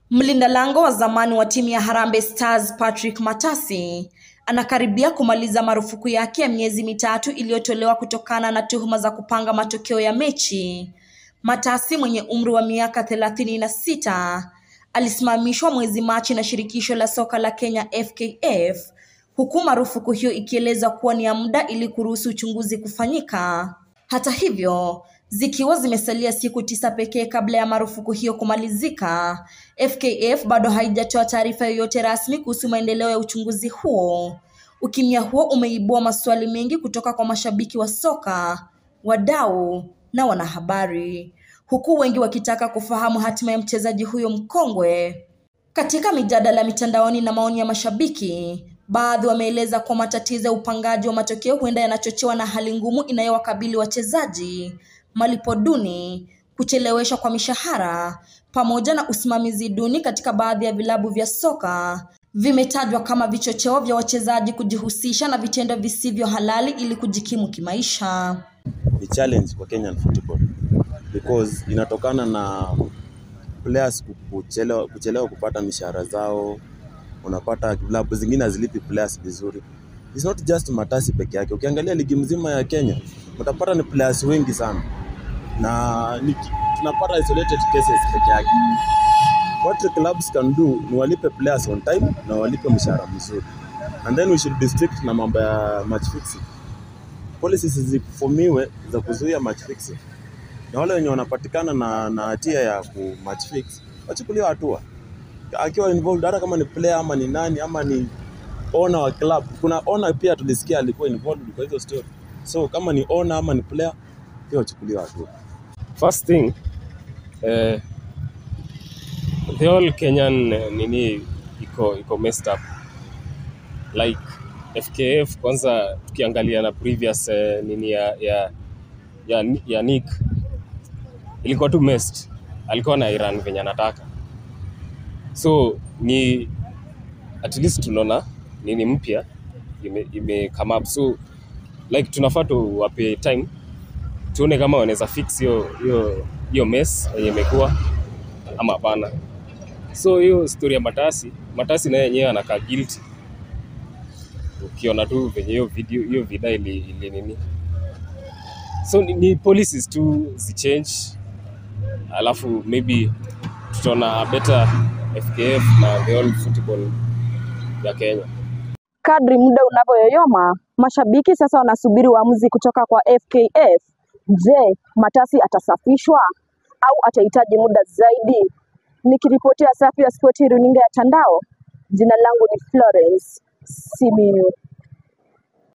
Mlinda lango wa zamani wa timu ya Harambee Stars Patrick Matasi anakaribia kumaliza marufuku yake ya miezi mitatu iliyotolewa kutokana na tuhuma za kupanga matokeo ya mechi. Matasi mwenye umri wa miaka 36 alisimamishwa mwezi Machi na shirikisho la soka la Kenya FKF, huku marufuku hiyo ikieleza kuwa ni ya muda ili kuruhusu uchunguzi kufanyika. Hata hivyo, zikiwa zimesalia siku 9 pekee kabla ya marufuku hiyo kumalizika, FKF bado haijatoa taarifa yoyote rasmi kuhusu maendeleo ya uchunguzi huo. Ukimya huo umeibua maswali mengi kutoka kwa mashabiki wa soka, wadau na wanahabari, huku wengi wakitaka kufahamu hatima ya mchezaji huyo mkongwe. Katika mijadala mitandaoni na maoni ya mashabiki, baadhi wameeleza kwa matatizo ya upangaji wa matokeo huenda yanachochewa na hali ngumu inayowakabili wachezaji, malipo duni, kucheleweshwa kwa mishahara, pamoja na usimamizi duni katika baadhi ya vilabu vya soka. Vimetajwa kama vichocheo vya wachezaji kujihusisha na vitendo visivyo halali ili kujikimu kimaisha. The challenge kwa Kenyan football because inatokana na players kuchelewa kupata mishahara zao. Unapata vilabu zingine hazilipi players vizuri. It's not just Matasi peke yake. Ukiangalia ligi mzima ya Kenya, utapata ni players wengi sana. Na tunapata isolated cases peke yake. What the clubs can do ni walipe players on time na walipe mshahara mzuri. And then we should restrict na mambo ya match fixing. Policies zifomiwe za kuzuia match fixing. Na wale wenye wanapatikana na hatia ya ku match fix, wachukuliwe hatua. Akiwa involved, hata kama ni player ama ni nani ama ni owner wa club. Kuna owner pia tulisikia alikuwa involved kwa hizo story. So kama ni owner ama ni player, pia wachukuliwe hatua. First thing, the whole Kenyan iko messed up. Like FKF kwanza tukiangalia na previous ya Nick ilikuwa tu messed. Alikuwa na Iran venye anataka. So ni at least tunaona nini mpya ime come up. So like tunafaa tu wape time tuone kama wanaweza fix hiyo mess yenye imekuwa ama hapana. So hiyo story ya Matasi na yenyewe anakaa guilty. Ukiona tu venye hiyo video ili nini. So ni policies tu zichange, alafu maybe tutaona better FKF na the whole football ya Kenya. Kadri muda unavyoyoyoma, mashabiki sasa wanasubiri uamuzi kutoka kwa FKF. Je, Matasi atasafishwa au atahitaji muda zaidi? Nikiripotia Safi ya Sport runinga ya Tandao, jina langu ni Florence Simiyu.